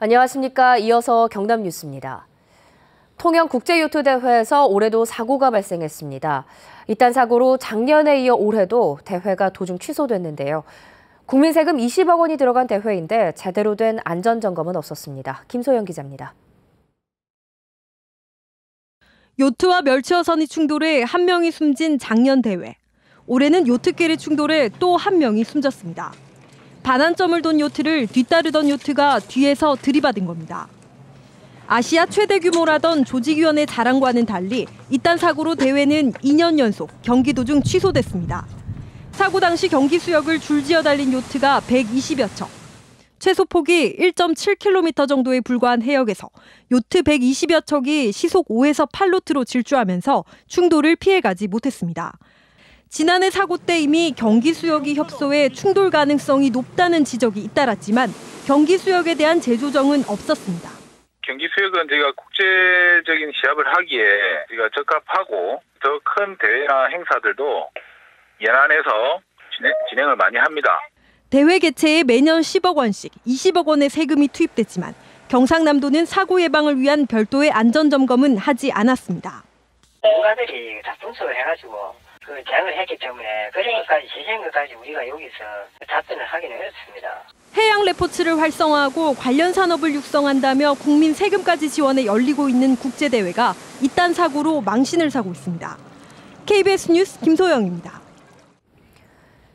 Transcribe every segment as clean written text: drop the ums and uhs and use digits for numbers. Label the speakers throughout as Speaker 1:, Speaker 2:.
Speaker 1: 안녕하십니까. 이어서 경남 뉴스입니다. 통영국제요트대회에서 올해도 사고가 발생했습니다. 이딴 사고로 작년에 이어 올해도 대회가 도중 취소됐는데요. 국민 세금 20억 원이 들어간 대회인데 제대로 된 안전점검은 없었습니다. 김소영 기자입니다.
Speaker 2: 요트와 멸치어선이 충돌해 한 명이 숨진 작년 대회. 올해는 요트끼리 충돌해 또 한 명이 숨졌습니다. 반환점을 돈 요트를 뒤따르던 요트가 뒤에서 들이받은 겁니다. 아시아 최대 규모라던 조직위원회 자랑과는 달리 이딴 사고로 대회는 2년 연속 경기 도중 취소됐습니다. 사고 당시 경기 수역을 줄지어 달린 요트가 120여 척. 최소 폭이 1.7km 정도에 불과한 해역에서 요트 120여 척이 시속 5에서 8노트로 질주하면서 충돌을 피해가지 못했습니다. 지난해 사고 때 이미 경기 수역이 협소해 충돌 가능성이 높다는 지적이 잇따랐지만 경기 수역에 대한 재조정은 없었습니다.
Speaker 3: 경기 수역은 저희가 국제적인 시합을 하기에 저희가 적합하고 더 큰 대회나 행사들도 연안에서 진행을 많이 합니다.
Speaker 2: 대회 개최에 매년 10억 원씩 20억 원의 세금이 투입됐지만 경상남도는 사고 예방을 위한 별도의 안전점검은 하지 않았습니다.
Speaker 4: 농가들이 다 분석을 해가지고 제안을 했기 때문에 그전까지 시행까지 우리가 여기서 답변을 하기는 어렵습니다.
Speaker 2: 해양 레포츠를 활성화하고 관련 산업을 육성한다며 국민 세금까지 지원해 열리고 있는 국제대회가 이딴 사고로 망신을 사고 있습니다. KBS 뉴스 김소영입니다.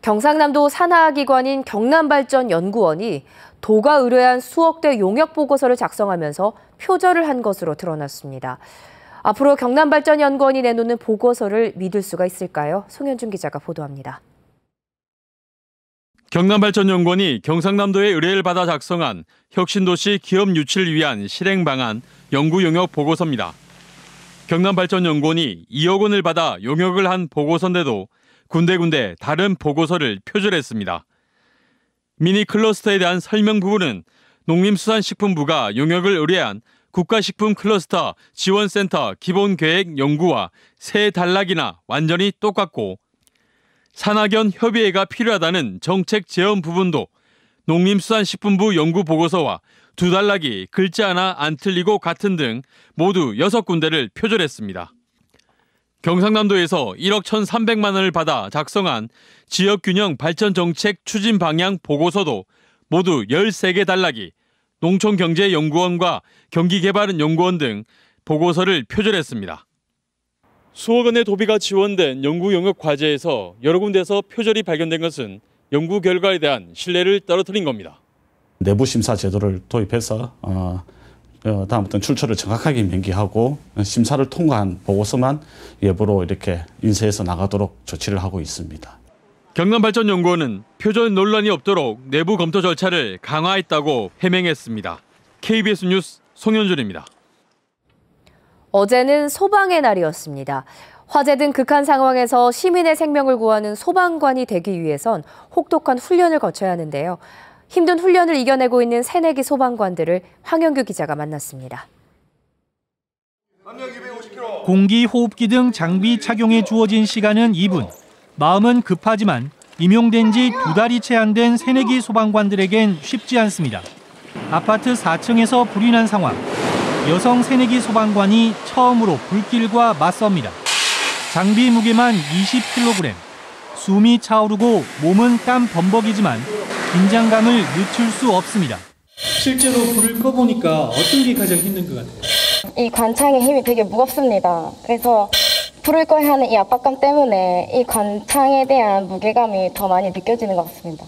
Speaker 1: 경상남도 산하기관인 경남발전연구원이 도가 의뢰한 수억대 용역 보고서를 작성하면서 표절을 한 것으로 드러났습니다. 앞으로 경남발전연구원이 내놓는 보고서를 믿을 수가 있을까요? 송현준 기자가 보도합니다.
Speaker 5: 경남발전연구원이 경상남도의 의뢰를 받아 작성한 혁신도시 기업 유치를 위한 실행 방안 연구 용역 보고서입니다. 경남발전연구원이 2억 원을 받아 용역을 한 보고서인데도 군데군데 다른 보고서를 표절했습니다. 미니 클러스터에 대한 설명 부분은 농림수산식품부가 용역을 의뢰한 국가식품 클러스터 지원센터 기본계획 연구와 세 단락이나 완전히 똑같고 산학연 협의회가 필요하다는 정책 제언 부분도 농림수산식품부 연구보고서와 두 단락이 글자 하나 안 틀리고 같은 등 모두 6군데를 표절했습니다. 경상남도에서 1억 1,300만 원을 받아 작성한 지역균형 발전정책 추진 방향 보고서도 모두 13개 단락이 농촌경제연구원과 경기개발연구원 등 보고서를 표절했습니다. 수억 원의 도비가 지원된 연구 용역 과제에서 여러 군데에서 표절이 발견된 것은 연구 결과에 대한 신뢰를 떨어뜨린 겁니다.
Speaker 6: 내부 심사 제도를 도입해서 다음부터는 출처를 정확하게 명기하고 심사를 통과한 보고서만 예보로 이렇게 인쇄해서 나가도록 조치를 하고 있습니다.
Speaker 5: 경남발전연구원은 표절 논란이 없도록 내부 검토 절차를 강화했다고 해명했습니다. KBS 뉴스 송현준입니다.
Speaker 1: 어제는 소방의 날이었습니다. 화재 등 극한 상황에서 시민의 생명을 구하는 소방관이 되기 위해선 혹독한 훈련을 거쳐야 하는데요. 힘든 훈련을 이겨내고 있는 새내기 소방관들을 황영규 기자가 만났습니다.
Speaker 7: 공기, 호흡기 등 장비 착용에 주어진 시간은 2분. 마음은 급하지만 임용된 지 2달이 채 안 된 새내기 소방관들에겐 쉽지 않습니다. 아파트 4층에서 불이 난 상황. 여성 새내기 소방관이 처음으로 불길과 맞섭니다. 장비 무게만 20kg. 숨이 차오르고 몸은 땀 범벅이지만 긴장감을 늦출 수 없습니다.
Speaker 8: 실제로 불을 꺼보니까 어떤 게 가장 힘든 것 같아요?
Speaker 9: 이 관창의 힘이 되게 무겁습니다. 그래서 불을 꺼야 하는 이 압박감 때문에 이 관창에 대한 무게감이 더 많이 느껴지는 것 같습니다.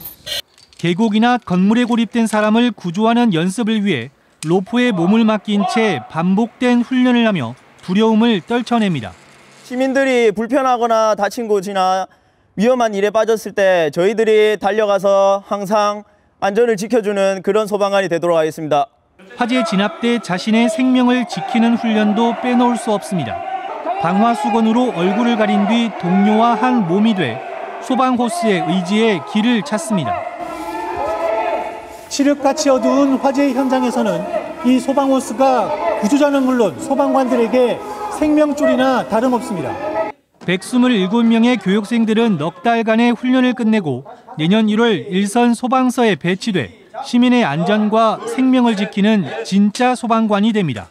Speaker 7: 계곡이나 건물에 고립된 사람을 구조하는 연습을 위해 로프에 몸을 맡긴 채 반복된 훈련을 하며 두려움을 떨쳐냅니다.
Speaker 10: 시민들이 불편하거나 다친 곳이나 위험한 일에 빠졌을 때 저희들이 달려가서 항상 안전을 지켜주는 그런 소방관이 되도록 하겠습니다.
Speaker 7: 화재 진압 때 자신의 생명을 지키는 훈련도 빼놓을 수 없습니다. 방화수건으로 얼굴을 가린 뒤 동료와 한 몸이 돼 소방호스의 의지에 길을 찾습니다.
Speaker 8: 칠흑같이 어두운 화재 현장에서는 이 소방호스가 구조자는 물론 소방관들에게 생명줄이나 다름없습니다.
Speaker 7: 127명의 교육생들은 넉 달간의 훈련을 끝내고 내년 1월 일선 소방서에 배치돼 시민의 안전과 생명을 지키는 진짜 소방관이 됩니다.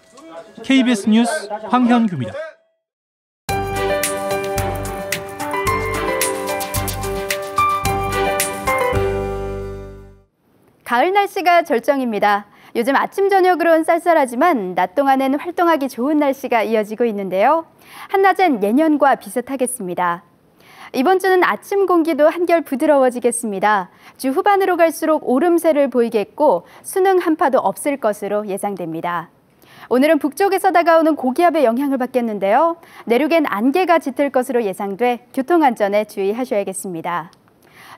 Speaker 7: KBS 뉴스 황현규입니다.
Speaker 11: 가을 날씨가 절정입니다. 요즘 아침 저녁으론 쌀쌀하지만 낮 동안엔 활동하기 좋은 날씨가 이어지고 있는데요. 한낮엔 예년과 비슷하겠습니다. 이번 주는 아침 공기도 한결 부드러워지겠습니다. 주 후반으로 갈수록 오름세를 보이겠고 수능 한파도 없을 것으로 예상됩니다. 오늘은 북쪽에서 다가오는 고기압의 영향을 받겠는데요. 내륙엔 안개가 짙을 것으로 예상돼 교통안전에 주의하셔야겠습니다.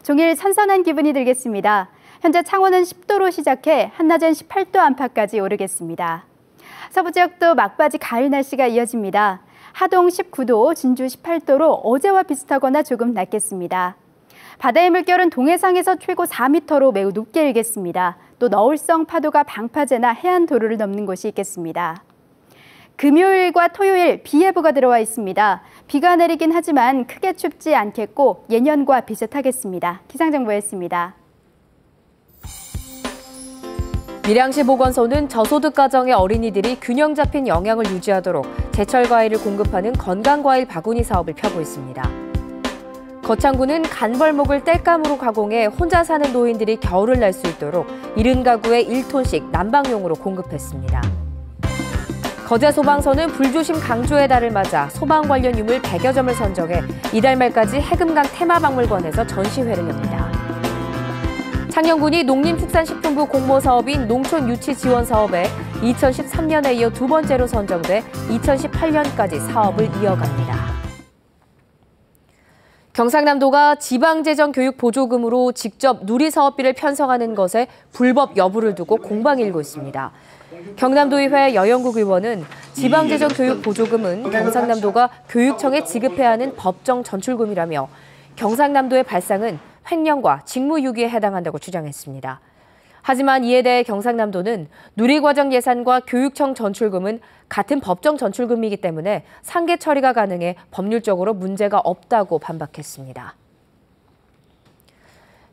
Speaker 11: 종일 선선한 기분이 들겠습니다. 현재 창원은 10도로 시작해 한낮엔 18도 안팎까지 오르겠습니다. 서부 지역도 막바지 가을 날씨가 이어집니다. 하동 19도, 진주 18도로 어제와 비슷하거나 조금 낮겠습니다. 바다의 물결은 동해상에서 최고 4m로 매우 높게 일겠습니다. 또 너울성 파도가 방파제나 해안 도로를 넘는 곳이 있겠습니다. 금요일과 토요일 비 예보가 들어와 있습니다. 비가 내리긴 하지만 크게 춥지 않겠고 예년과 비슷하겠습니다. 기상정보였습니다.
Speaker 1: 밀양시 보건소는 저소득 가정의 어린이들이 균형 잡힌 영양을 유지하도록 제철 과일을 공급하는 건강과일 바구니 사업을 펴고 있습니다. 거창구는 간벌목을 땔감으로 가공해 혼자 사는 노인들이 겨울을 날 수 있도록 70가구에 1톤씩 난방용으로 공급했습니다. 거제 소방서는 불조심 강조의 달을 맞아 소방 관련 유물 100여 점을 선정해 이달 말까지 해금강 테마박물관에서 전시회를 엽니다. 창녕군이 농림축산식품부 공모사업인 농촌유치지원사업에 2013년에 이어 두 번째로 선정돼 2018년까지 사업을 이어갑니다. 경상남도가 지방재정교육보조금으로 직접 누리사업비를 편성하는 것에 불법 여부를 두고 공방이 일고 있습니다. 경남도의회 여영국 의원은 지방재정교육보조금은 경상남도가 교육청에 지급해야 하는 법정 전출금이라며 경상남도의 발상은 횡령과 직무유기에 해당한다고 주장했습니다. 하지만 이에 대해 경상남도는 누리과정 예산과 교육청 전출금은 같은 법정 전출금이기 때문에 상계 처리가 가능해 법률적으로 문제가 없다고 반박했습니다.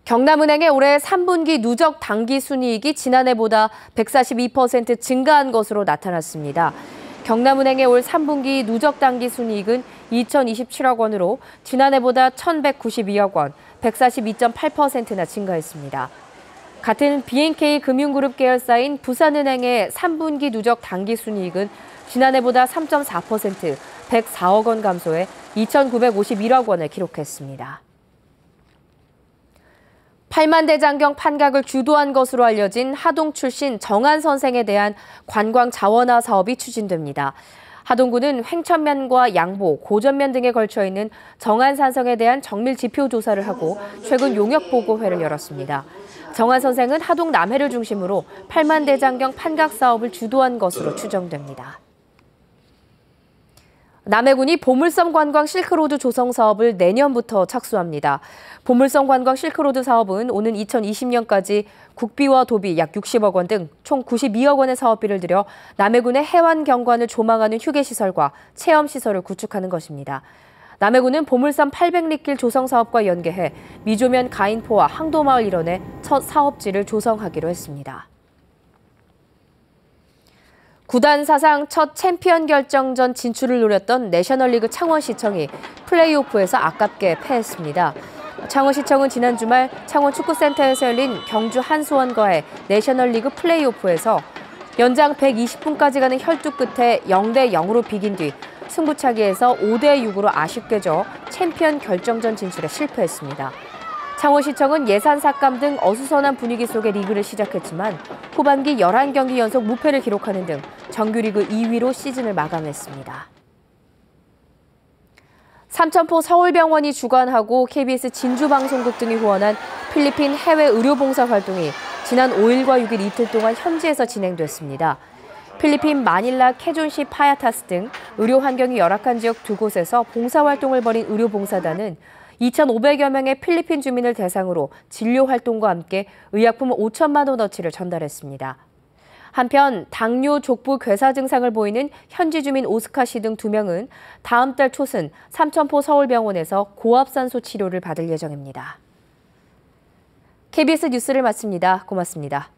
Speaker 1: 경남은행의 올해 3분기 누적 당기순이익이 지난해보다 142% 증가한 것으로 나타났습니다. 경남은행의 올 3분기 누적 당기순이익은 2,027억 원으로 지난해보다 1,192억 원, 142.8%나 증가했습니다. 같은 BNK 금융그룹 계열사인 부산은행의 3분기 누적 당기순이익은 지난해보다 3.4%, 104억 원 감소해 2,951억 원을 기록했습니다. 8만대장경 판각을 주도한 것으로 알려진 하동 출신 정한 선생에 대한 관광 자원화 사업이 추진됩니다. 하동구는 횡천면과 양보, 고전면 등에 걸쳐 있는 정한 산성에 대한 정밀 지표 조사를 하고 최근 용역 보고회를 열었습니다. 정한 선생은 하동 남해를 중심으로 8만대장경 판각 사업을 주도한 것으로 추정됩니다. 남해군이 보물섬 관광 실크로드 조성 사업을 내년부터 착수합니다. 보물섬 관광 실크로드 사업은 오는 2020년까지 국비와 도비 약 60억 원 등 총 92억 원의 사업비를 들여 남해군의 해완 경관을 조망하는 휴게시설과 체험시설을 구축하는 것입니다. 남해군은 보물섬 800리길 조성 사업과 연계해 미조면 가인포와 항도마을 일원에 첫 사업지를 조성하기로 했습니다. 구단 사상 첫 챔피언 결정전 진출을 노렸던 내셔널리그 창원시청이 플레이오프에서 아깝게 패했습니다. 창원시청은 지난 주말 창원축구센터에서 열린 경주 한수원과의 내셔널리그 플레이오프에서 연장 120분까지 가는 혈투 끝에 0대0으로 비긴 뒤 승부차기에서 5대6으로 아쉽게 져 챔피언 결정전 진출에 실패했습니다. 창원시청은 예산 삭감 등 어수선한 분위기 속에 리그를 시작했지만 후반기 11경기 연속 무패를 기록하는 등 정규리그 2위로 시즌을 마감했습니다. 삼천포 서울병원이 주관하고 KBS 진주방송국 등이 후원한 필리핀 해외 의료봉사 활동이 지난 5일과 6일 이틀 동안 현지에서 진행됐습니다. 필리핀 마닐라 케존시 파야타스 등 의료 환경이 열악한 지역 두 곳에서 봉사활동을 벌인 의료봉사단은 2,500여 명의 필리핀 주민을 대상으로 진료 활동과 함께 의약품 5천만 원어치를 전달했습니다. 한편 당뇨 족부 괴사 증상을 보이는 현지 주민 오스카 씨 등 2명은 다음 달 초순 삼천포 서울병원에서 고압산소 치료를 받을 예정입니다. KBS 뉴스를 마칩니다. 고맙습니다.